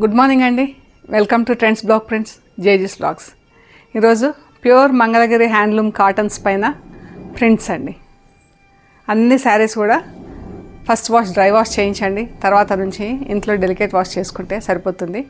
Good morning అండి. Welcome to trends blog prints జేజీస్ blogs. ఈరోజు ప్యూర్ మంగళగిరి హ్యాండ్లూమ్ కాటన్స్ పైన ప్రింట్స్ అండి. అన్ని శారీస్ కూడా ఫస్ట్ వాష్ డ్రై వాష్ చేయించండి, తర్వాత నుంచి ఇంట్లో డెలికేట్ వాష్ చేసుకుంటే సరిపోతుంది.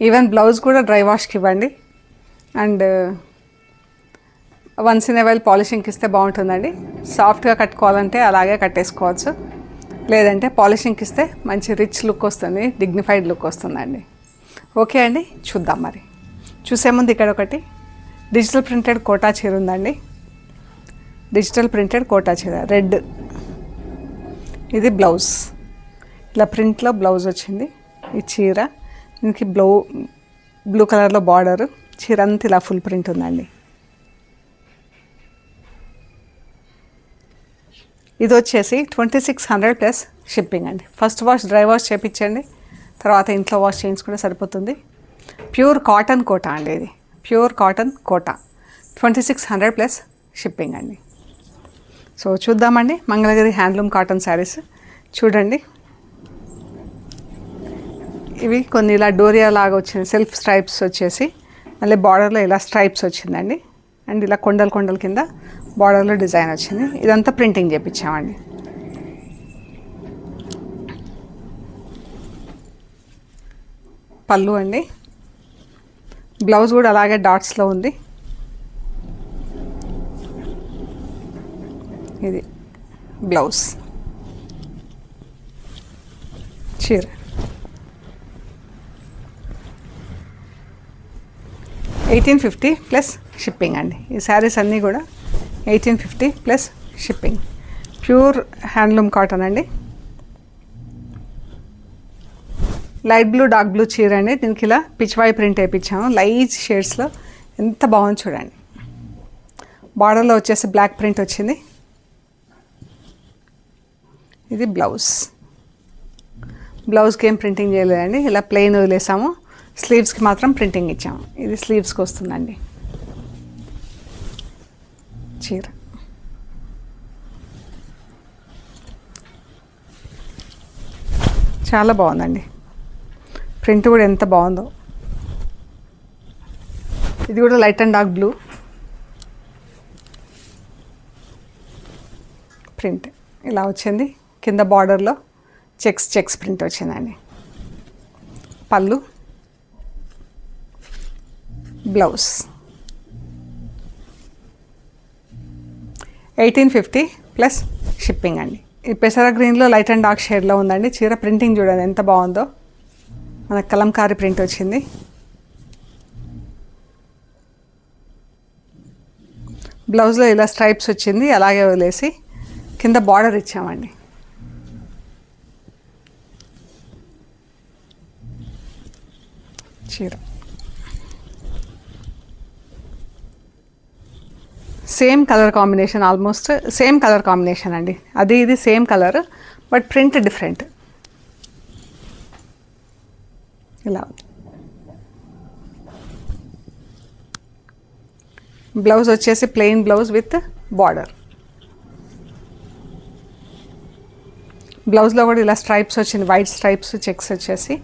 ఈవెన్ బ్లౌజ్ కూడా డ్రై వాష్కి ఇవ్వండి. And once in a while పాలిషింగ్కి ఇస్తే బాగుంటుందండి. సాఫ్ట్గా కట్టుకోవాలంటే అలాగే కట్టేసుకోవచ్చు, లేదంటే పాలిషింగ్కి ఇస్తే మంచి రిచ్ లుక్ వస్తుంది, డిగ్నిఫైడ్ లుక్ వస్తుందండి. ఓకే అండి, చూద్దాం. మరి చూసే ముందు ఇక్కడ ఒకటి డిజిటల్ ప్రింటెడ్ కోటా చీర ఉందండి. డిజిటల్ ప్రింటెడ్ కోటా చీర రెడ్, ఇది బ్లౌజ్. ఇలా ప్రింట్లో బ్లౌజ్ వచ్చింది. ఈ చీర దీనికి బ్లూ కలర్లో బార్డరు, చీర అంతా ఇలా ఫుల్ ప్రింట్ ఉందండి. ఇది వచ్చేసి 2600 ప్లస్ షిప్పింగ్ అండి. ఫస్ట్ వాష్ డ్రై వాష్ చేయించండి, తర్వాత ఇంట్లో వాష్ చేయించుకుంటే సరిపోతుంది. ప్యూర్ కాటన్ కోటా అండి, ఇది pure cotton Kota, 2600 plus shipping అండి. సో చూద్దామండి మంగళగిరి హ్యాండ్లూమ్ కాటన్ శారీస్. చూడండి, ఇవి కొన్ని ఇలా డోరియా లాగా వచ్చింది, సెల్ఫ్ స్ట్రైప్స్ వచ్చేసి మళ్ళీ బార్డర్లో ఇలా స్ట్రైప్స్ వచ్చిందండి. అండ్ ఇలా కొండల కింద బార్డర్లో డిజైన్ వచ్చింది. ఇదంతా ప్రింటింగ్ చేయించామండి. పళ్ళు అండి, బ్లౌజ్ కూడా అలాగే డాట్స్లో ఉంది. ఇది బ్లౌజ్, చీర 1850 ప్లస్ షిప్పింగ్ అండి. ఈ శారీస్ అన్నీ కూడా 1850 plus shipping. Pure handloom cotton అండి. లైట్ బ్లూ డార్క్ బ్లూ చీర అండి. దీనికి ఇలా పిచ్వాయి ప్రింట్ వేయించాము లైట్ షేడ్స్లో, ఎంత బాగుంది చూడండి. బార్డర్లో వచ్చేసి బ్లాక్ ప్రింట్ వచ్చింది. ఇది బ్లౌజ్కి ఏం ప్రింటింగ్ చేయలేదండి, ఇలా ప్లెయిన్ వదిలేసాము. స్లీవ్స్కి మాత్రం ప్రింటింగ్ ఇచ్చాము. ఇది స్లీవ్స్కి వస్తుందండి చీర. చాలా బాగుందండి, ప్రింట్ కూడా ఎంత బాగుందో. ఇది కూడా light and dark blue print ఇలా వచ్చింది. కింద బార్డర్లో చెక్స్ ప్రింట్ వచ్చిందండి. పళ్ళు, బ్లౌజ్ 1850 ప్లస్ షిప్పింగ్ అండి. ఈ పెసర గ్రీన్లో లైట్ అండ్ డార్క్ షేడ్లో ఉందండి చీర. ప్రింటింగ్ చూడండి ఎంత బాగుందో, మనకు కలంకారీ ప్రింట్ వచ్చింది. బ్లౌజ్లో ఇలా స్ట్రైప్స్ వచ్చింది, అలాగే వదిలేసి కింద బార్డర్ ఇచ్చామండి. చీర same colour combination, almost same colour combination అండి. అది ఇది same colour, but print different. ఇలా బ్లౌజ్ వచ్చేసి ప్లెయిన్ బ్లౌజ్ విత్ బార్డర్. బ్లౌజ్లో కూడా ఇలా స్ట్రైప్స్ వచ్చింది, వైట్ స్ట్రైప్స్ చెక్స్ వచ్చేసి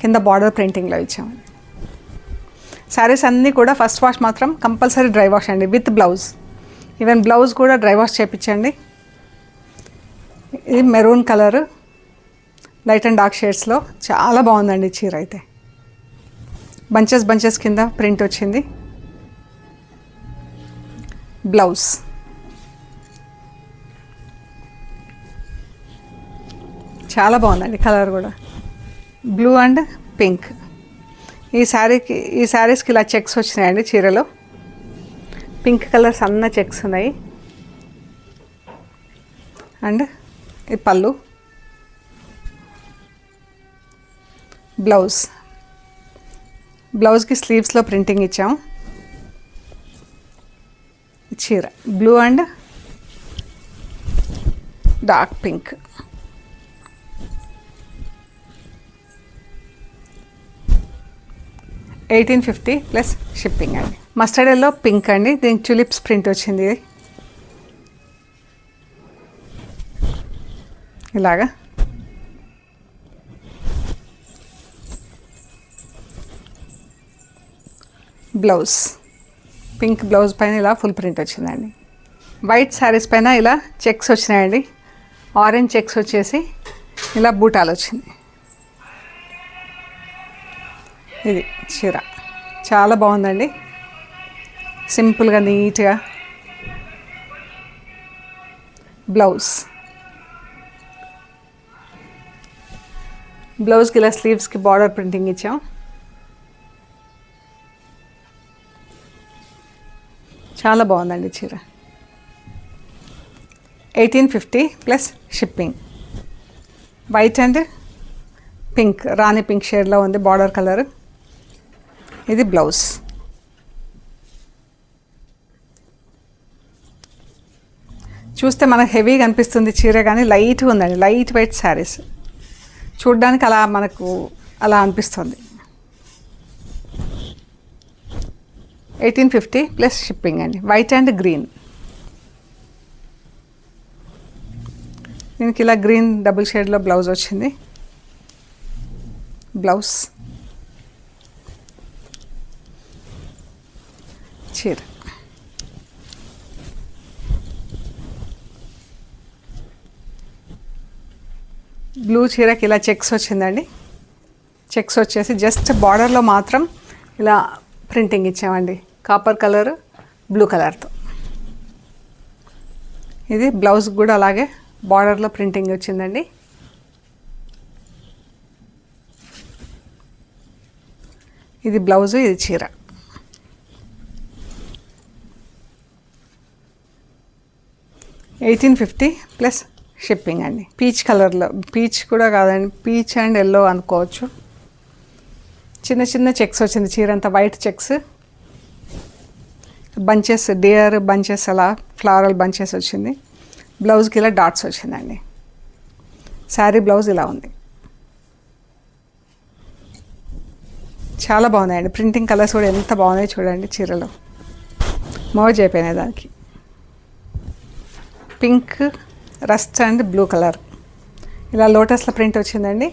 కింద బార్డర్ ప్రింటింగ్లో ఇచ్చాము. శారీస్ అన్నీ కూడా ఫస్ట్ వాష్ మాత్రం కంపల్సరీ డ్రై వాష్ అండి, విత్ బ్లౌజ్. ఈవెన్ బ్లౌజ్ కూడా డ్రై వాష్ చేయించండి. ఇది maroon colour light and dark షేడ్స్లో చాలా బాగుందండి చీర. అయితే బంచెస్ కింద ప్రింట్ వచ్చింది. బ్లౌజ్ చాలా బాగుందండి, కలర్ కూడా బ్లూ అండ్ పింక్. ఈ శారీస్కి ఇలా చెక్స్ వచ్చినాయండి చీరలో. పింక్ కలర్ సన్న చెక్స్ ఉన్నాయి. అండ్ ఈ పళ్ళు, బ్లౌజ్కి స్లీవ్స్లో ప్రింటింగ్ ఇచ్చాము. చీర blue and dark pink. $1850 plus shipping అండి. మస్టర్డ్ ఎల్లో పింక్ అండి, దీనికి టులిప్స్ ప్రింట్ వచ్చింది. ఇలాగా బ్లౌజ్ పింక్ బ్లౌజ్ పైన ఇలా ఫుల్ ప్రింట్ వచ్చిందండి. వైట్ శారీస్ పైన ఇలా చెక్స్ వచ్చినాయండి. ఆరెంజ్ చెక్స్ వచ్చేసి ఇలా బూటాలు వచ్చింది. ఇది చీర చాలా బాగుందండి, సింపుల్గా నీట్గా. బ్లౌజ్కి ఇలా స్లీవ్స్కి బార్డర్ ప్రింటింగ్ ఇచ్చాం. చాలా బాగుందండి చీర. 1850 plus shipping. White and pink, Rani pink షేడ్లో ఉంది బార్డర్ కలర్. ఇది బ్లౌజ్. చూస్తే మనకు హెవీగా అనిపిస్తుంది చీర, కానీ లైట్గా ఉందండి. లైట్ వెయిట్ శారీస్ చూడ్డానికి అలా మనకు అలా అనిపిస్తుంది. 1850 ప్లస్ షిప్పింగ్ అండి. White and green. దీనికి ఇలా గ్రీన్ డబుల్ షేడ్లో బ్లౌజ్ వచ్చింది. బ్లౌజ్ చీర. బ్లూ చీరకి ఇలా చెక్స్ వచ్చిందండి. చెక్స్ వచ్చేసి జస్ట్ బార్డర్లో మాత్రం ఇలా ప్రింటింగ్ ఇచ్చామండి, కాపర్ కలర్ బ్లూ కలర్తో. ఇది బ్లౌజ్ కూడా అలాగే బార్డర్లో ప్రింటింగ్ వచ్చిందండి. ఇది బ్లౌజు, ఇది చీర. $1850 ప్లస్ షిప్పింగ్ అండి. పీచ్ కలర్లో, పీచ్ కూడా కాదండి, పీచ్ అండ్ ఎల్లో అనుకోవచ్చు. చిన్న చిన్న చెక్స్ వచ్చింది చీర అంతా, white checks, bunches, dear bunches, అలా ఫ్లవరల్ బంచెస్ వచ్చింది. బ్లౌజ్కి ఇలా డాట్స్ వచ్చిందండి. శారీ బ్లౌజ్ ఇలా ఉంది. చాలా బాగున్నాయండి. ప్రింటింగ్ కలర్స్ కూడా ఎంత బాగున్నాయి చూడండి చీరలో. మోజ్ అయిపోయినాయి దానికి. Pink, rust and blue colour. ఇలా లోటస్ల ప్రింట్ వచ్చిందండి.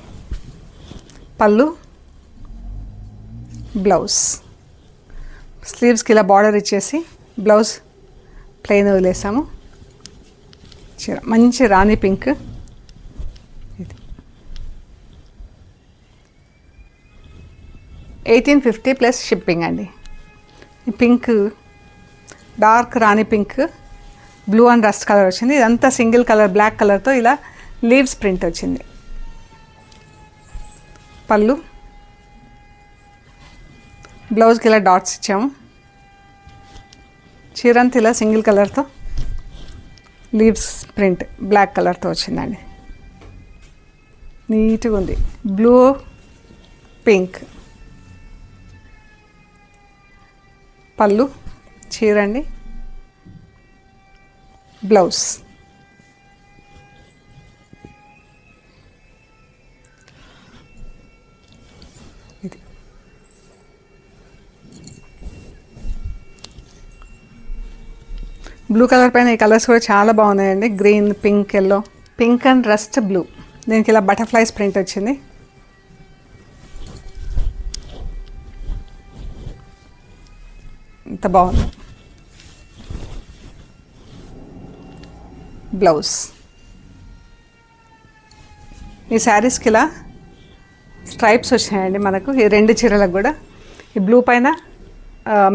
పళ్ళు, బ్లౌజ్. స్లీవ్స్కి ఇలా బార్డర్ ఇచ్చేసి బ్లౌజ్ ప్లెయిన్ వదిలేసాము. చీర మంచి రాణి పింక్. ఇది 1850 ప్లస్ షిప్పింగ్ అండి. ఈ pink dark Rani pink, blue and rust colour వచ్చింది. ఇదంతా సింగిల్ కలర్ బ్లాక్ కలర్తో ఇలా లీవ్స్ ప్రింట్ వచ్చింది. పళ్ళు, బ్లౌజ్కి ఇలా డాట్స్ ఇచ్చాము. చీరంతా ఇలా సింగిల్ కలర్తో లీవ్స్ ప్రింట్ బ్లాక్ కలర్తో వచ్చిందండి. నీట్గా ఉంది. Blue, pink. పళ్ళు, చీరండి, బ్లౌజ్. ఇది బ్లూ కలర్ పైన ఈ కలర్స్ కూడా చాలా బాగున్నాయండి. Green, pink, yellow. Pink and rust blue. దీనికి ఇలా బటర్ఫ్లైస్ ప్రింట్ వచ్చింది. ఇంత బాగుంది. బ్లౌజ్. ఈ శారీస్కి ఇలా స్ట్రైప్స్ వచ్చినాయండి మనకు, ఈ రెండు చీరలకు కూడా. ఈ బ్లూ పైన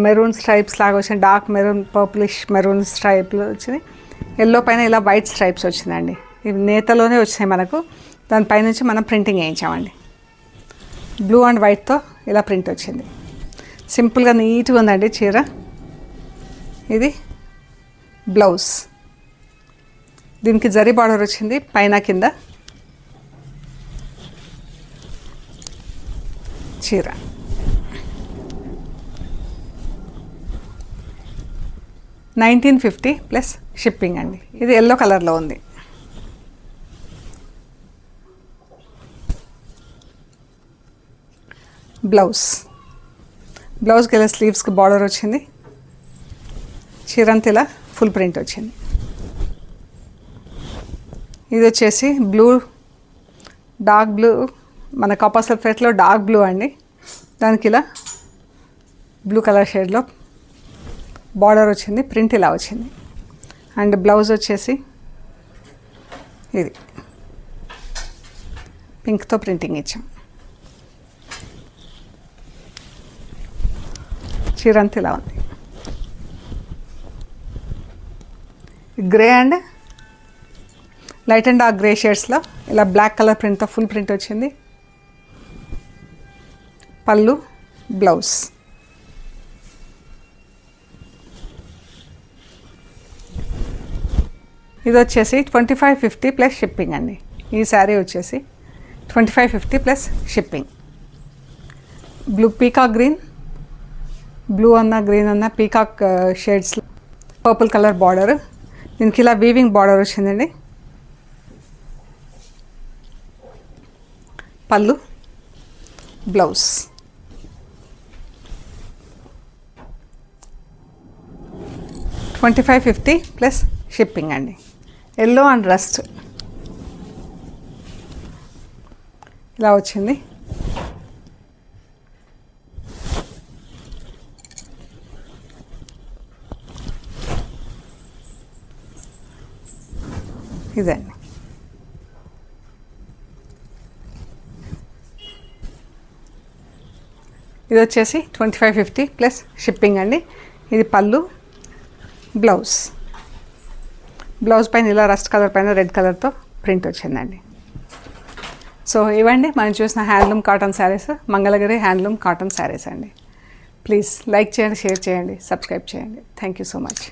మెరూన్ స్ట్రైప్స్ లాగా వచ్చినాయి, డార్క్ మెరూన్, పర్పులిష్ మెరూన్ స్ట్రైప్లు వచ్చినాయి. ఎల్లో పైన ఇలా వైట్ స్ట్రైప్స్ వచ్చినాయండి. ఇవి నేతలోనే వచ్చినాయి మనకు. దానిపైనుంచి మనం ప్రింటింగ్ వేయించామండి. బ్లూ అండ్ వైట్తో ఇలా ప్రింట్ వచ్చింది. సింపుల్గా నీట్గా ఉందండి చీర. ఇది బ్లౌజ్. దీనికి జరీ బార్డర్ వచ్చింది పైన కింద. చీర 1950 ప్లస్ షిప్పింగ్ అండి. ఇది ఎల్లో కలర్లో ఉంది. బ్లౌజ్కి ఇలా స్లీవ్స్కి బార్డర్ వచ్చింది. చీరంతా ఇలా ఫుల్ ప్రింట్ వచ్చింది. ఇది వచ్చేసి బ్లూ, డార్క్ బ్లూ, మన కాపర్ సల్ఫేట్లో డార్క్ బ్లూ అండి. దానికి ఇలా బ్లూ కలర్ షేడ్లో బార్డర్ వచ్చింది, ప్రింట్ ఇలా వచ్చింది. అండ్ బ్లౌజ్ వచ్చేసి ఇది పింక్తో ప్రింటింగ్ ఇచ్చాం. చీర అంతా ఇలా ఉంది. Grey and light and dark grey షేడ్స్లో ఇలా బ్లాక్ కలర్ ప్రింట్తో ఫుల్ ప్రింట్ వచ్చింది. పళ్ళు, బ్లౌజ్. ఇది వచ్చేసి 2550 ప్లస్ షిప్పింగ్ అండి. ఈ శారీ వచ్చేసి 2550 plus shipping. Blue peacock green, blue అన్న గ్రీన్ అన్న peacock shades, purple colour border. దీనికి ఇలా వీవింగ్ బార్డర్ వచ్చిందండి. పళ్ళు, బ్లౌజ్. $2550 ప్లస్ షిప్పింగ్ అండి. ఎల్లో అండ్ రస్ట్ ఇలా వచ్చింది. ఇదండి. ఇది వచ్చేసి 2550 ప్లస్ షిప్పింగ్ అండి. ఇది పళ్ళు, బ్లౌజ్. బ్లౌజ్ పైన ఇలా రస్ట్ కలర్ పైన రెడ్ కలర్తో ప్రింట్ వచ్చిందండి. సో ఇవండి మనం చూసిన handloom cotton saris, Mangalagiri handloom cotton saris అండి. ప్లీజ్ లైక్ చేయండి, షేర్ చేయండి, సబ్స్క్రైబ్ చేయండి. Thank you so much.